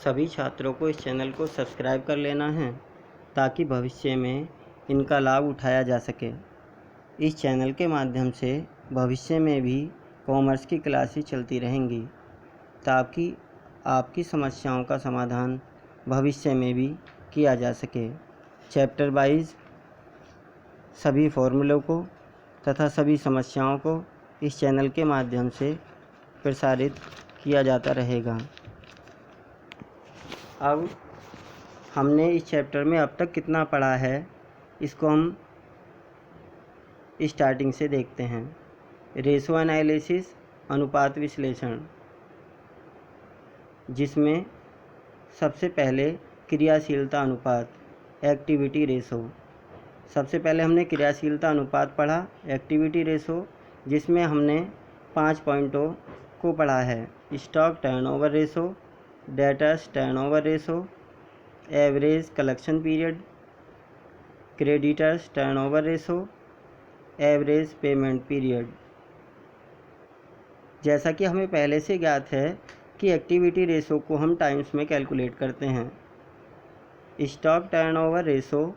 सभी छात्रों को इस चैनल को सब्सक्राइब कर लेना है ताकि भविष्य में इनका लाभ उठाया जा सके। इस चैनल के माध्यम से भविष्य में भी कॉमर्स की क्लासेस चलती रहेंगी ताकि आपकी समस्याओं का समाधान भविष्य में भी किया जा सके। चैप्टर वाइज सभी फॉर्मूलों को तथा सभी समस्याओं को इस चैनल के माध्यम से प्रसारित किया जाता रहेगा। अब हमने इस चैप्टर में अब तक कितना पढ़ा है, इसको हम स्टार्टिंग से देखते हैं। रेशो एनालिसिस, अनुपात विश्लेषण, जिसमें सबसे पहले क्रियाशीलता अनुपात, एक्टिविटी रेशो। सबसे पहले हमने क्रियाशीलता अनुपात पढ़ा, एक्टिविटी रेशो, जिसमें हमने 5 पॉइंटों को पढ़ा है। Stock turnover ratio, debtors turnover ratio, average collection period, creditors turnover ratio, average payment period. जैसा कि हमें पहले से ज्ञात है कि एक्टिविटी रेशो को हम टाइम्स में कैलकुलेट करते हैं। Stock turnover ratio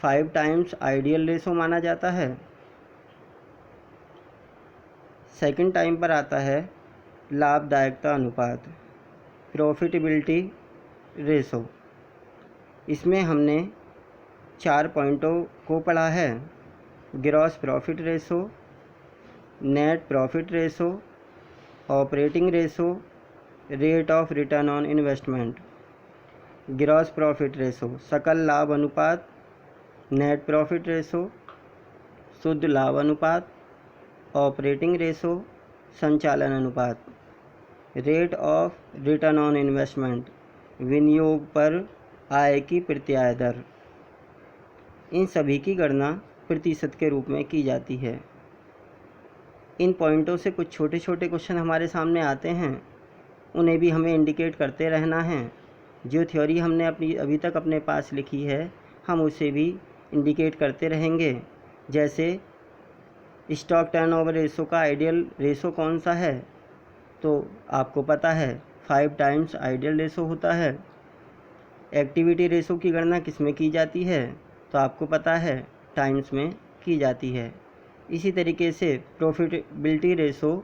5 times ideal ratio माना जाता है। सेकंड टाइम पर आता है लाभदायकता अनुपात, प्रॉफिटेबिलिटी रेशो। इसमें हमने 4 पॉइंटों को पढ़ा है। Gross profit ratio, net profit ratio, operating ratio, rate of return on investment. Gross profit ratio सकल लाभ अनुपात, नेट प्रॉफिट रेशो शुद्ध लाभ अनुपात, ऑपरेटिंग रेशो संचालन अनुपात। Rate of return on investment विनियोग पर आय की प्रत्याय दर। इन सभी की गणना प्रतिशत के रूप में की जाती है। इन पॉइंटों से कुछ छोटे छोटे क्वेश्चन हमारे सामने आते हैं, उन्हें भी हमें इंडिकेट करते रहना है। जो थ्योरी हमने अभी तक अपने पास लिखी है, हम उसे भी इंडिकेट करते रहेंगे। जैसे स्टॉक टर्नओवर रेशो का आइडियल रेशो कौन सा है, तो आपको पता है 5 टाइम्स आइडियल रेशो होता है। एक्टिविटी रेशो की गणना किस में की जाती है, तो आपको पता है टाइम्स में की जाती है। इसी तरीके से प्रॉफिटेबिलिटी रेशो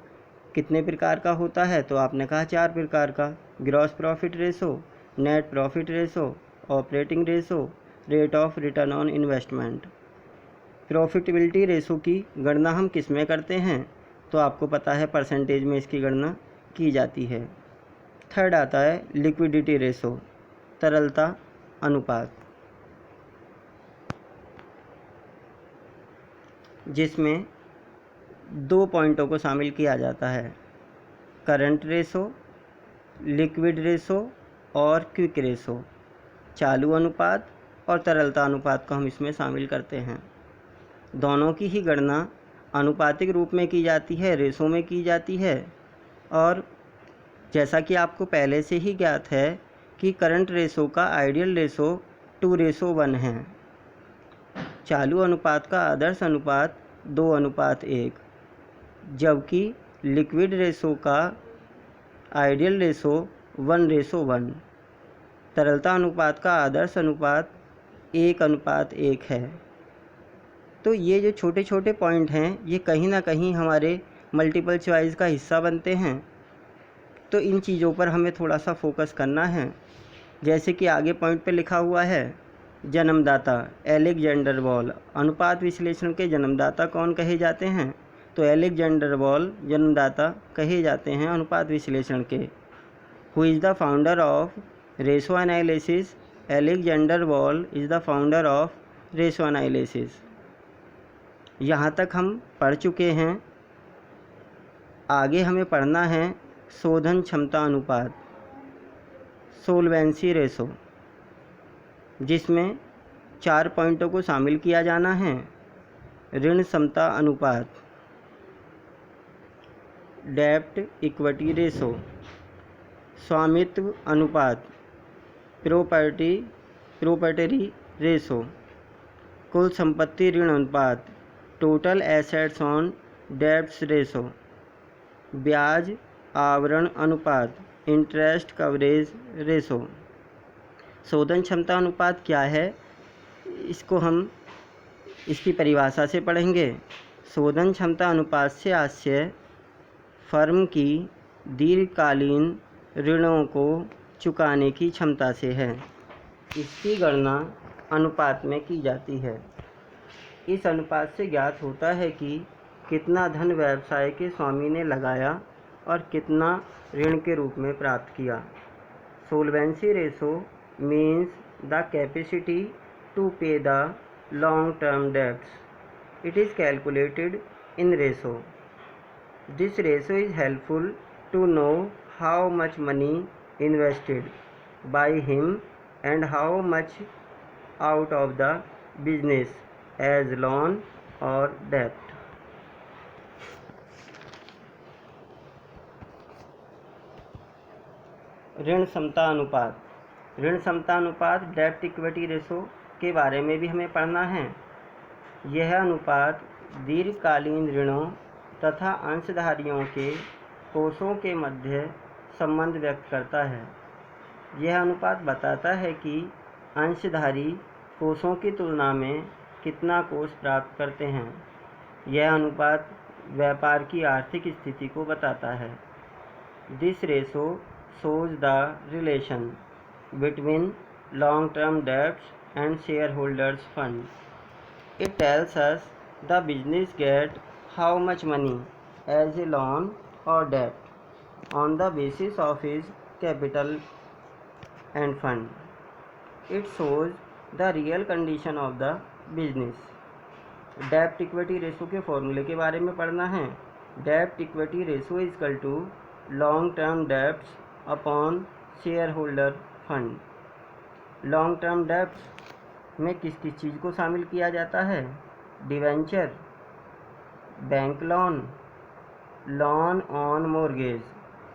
कितने प्रकार का होता है, तो आपने कहा 4 प्रकार का। Gross profit ratio, net profit ratio, operating ratio, rate of return on investment. Profitability ratio की गणना हम किस में करते हैं, तो आपको पता है परसेंटेज में इसकी गणना की जाती है। थर्ड आता है लिक्विडिटी रेशो, तरलता अनुपात, जिसमें 2 पॉइंटों को शामिल किया जाता है। करंट रेशो, लिक्विड रेशो और क्विक रेशो। चालू अनुपात और तरलता अनुपात को हम इसमें शामिल करते हैं। दोनों की ही गणना अनुपातिक रूप में की जाती है, रेशो में की जाती है। और जैसा कि आपको पहले से ही ज्ञात है कि करंट रेशो का आइडियल रेशो 2:1 है। चालू अनुपात का आदर्श अनुपात 2:1, जबकि लिक्विड रेशो का आइडियल रेशो 1:1। तरलता अनुपात का आदर्श अनुपात 1:1 है। तो ये जो छोटे छोटे पॉइंट हैं, ये कहीं ना कहीं हमारे मल्टीपल चॉइस का हिस्सा बनते हैं। तो इन चीज़ों पर हमें थोड़ा सा फोकस करना है। जैसे कि आगे पॉइंट पे लिखा हुआ है, जन्मदाता अलेक्जेंडर वॉल। अनुपात विश्लेषण के जन्मदाता कौन कहे जाते हैं, तो अलेक्जेंडर वॉल जन्मदाता कहे जाते हैं अनुपात विश्लेषण के। Who is the founder of ratio analysis? Alexander wall is the founder of ratio analysis. यहाँ तक हम पढ़ चुके हैं। आगे हमें पढ़ना है शोधन क्षमता अनुपात, सोल्वेंसी रेशो, जिसमें 4 पॉइंटों को शामिल किया जाना है। ऋण क्षमता अनुपात, डेब्ट इक्विटी रेशो, स्वामित्व अनुपात, प्रॉपर्टी रेशो, कुल संपत्ति ऋण अनुपात, total assets on debts ratio, ब्याज आवरण अनुपात, इंटरेस्ट कवरेज रेशो। शोधन क्षमता अनुपात क्या है, इसको हम इसकी परिभाषा से पढ़ेंगे। शोधन क्षमता अनुपात से आशय फर्म की दीर्घकालीन ऋणों को चुकाने की क्षमता से है। इसकी गणना अनुपात में की जाती है। इस अनुपात से ज्ञात होता है कि कितना धन व्यवसाय के स्वामी ने लगाया और कितना ऋण के रूप में प्राप्त किया। Solvency ratio means the capacity to pay the long term debts. It is calculated in ratio. This ratio is helpful to know how much money invested by him and how much out of the business as loan or debt. ऋण समता अनुपात। ऋण समता अनुपात डेब्ट equity ratio के बारे में भी हमें पढ़ना है। यह अनुपात दीर्घकालीन ऋणों तथा अंशधारियों के कोषों के मध्य संबंध व्यक्त करता है। यह अनुपात बताता है कि अंशधारी कोषों की तुलना में कितना कोष प्राप्त करते हैं। यह अनुपात व्यापार की आर्थिक स्थिति को बताता है। This ratio shows the relation between long-term debts and shareholders' fund. It tells us the business get how much money as a loan or debt on the basis of his capital and fund. It shows the real condition of the business. डेब्ट equity ratio के फॉर्मूले के बारे में पढ़ना है। डेब्ट equity ratio is equal to long term debts upon shareholder fund. Long term debts में किस किस चीज़ को शामिल किया जाता है? Debenture, bank loan, loan on mortgage,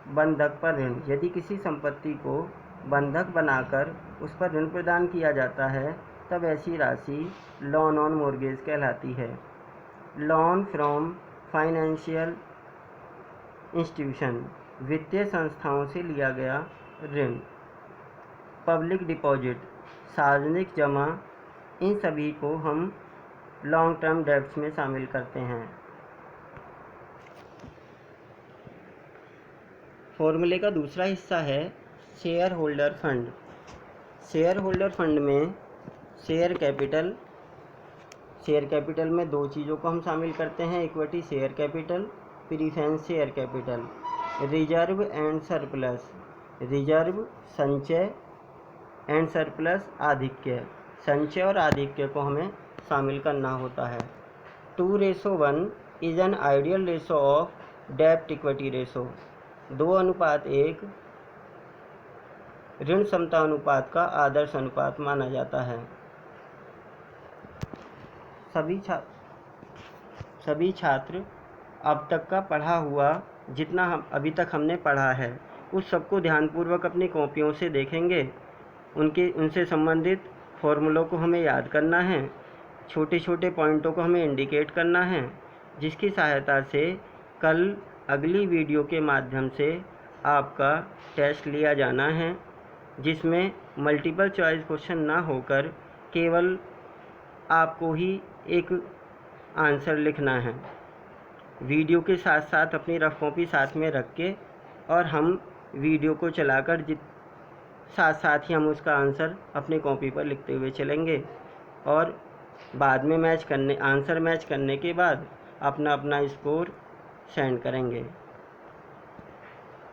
बंधक पर ऋण। यदि किसी संपत्ति को बंधक बनाकर उस पर ऋण प्रदान किया जाता है तब ऐसी राशि लोन ऑन मॉर्गेज कहलाती है। लोन फ्रॉम फाइनेंशियल इंस्टीट्यूशन, वित्तीय संस्थाओं से लिया गया ऋण। पब्लिक डिपॉजिट, सार्वजनिक जमा, इन सभी को हम लॉन्ग टर्म डेब्ट्स में शामिल करते हैं। फॉर्मूले का दूसरा हिस्सा है share holder fund. Share holder fund में शेयर कैपिटल में दो चीज़ों को हम शामिल करते हैं, equity share capital, preference share capital. Reserve and surplus, reserve संचय एंड सरप्लस आधिक्य, संचय और आधिक्य को हमें शामिल करना होता है। 2:1 is an ideal ratio of डेब्ट इक्विटी रेशो। 2:1 ऋण समता अनुपात का आदर्श अनुपात माना जाता है। सभी छात्र अब तक का पढ़ा हुआ जितना हम अभी तक हमने पढ़ा है उस सबको ध्यानपूर्वक अपनी कॉपियों से देखेंगे। उनसे संबंधित फॉर्मूलों को हमें याद करना है, छोटे छोटे पॉइंटों को हमें इंडिकेट करना है, जिसकी सहायता से कल अगली वीडियो के माध्यम से आपका टेस्ट लिया जाना है, जिसमें मल्टीपल चॉइस क्वेश्चन ना होकर केवल आपको ही एक आंसर लिखना है। वीडियो के साथ साथ अपनी रफ कॉपी साथ में रख के और हम वीडियो को चलाकर साथ साथ ही हम उसका आंसर अपनी कॉपी पर लिखते हुए चलेंगे और बाद में आंसर मैच करने के बाद अपना स्कोर सेंड करेंगे।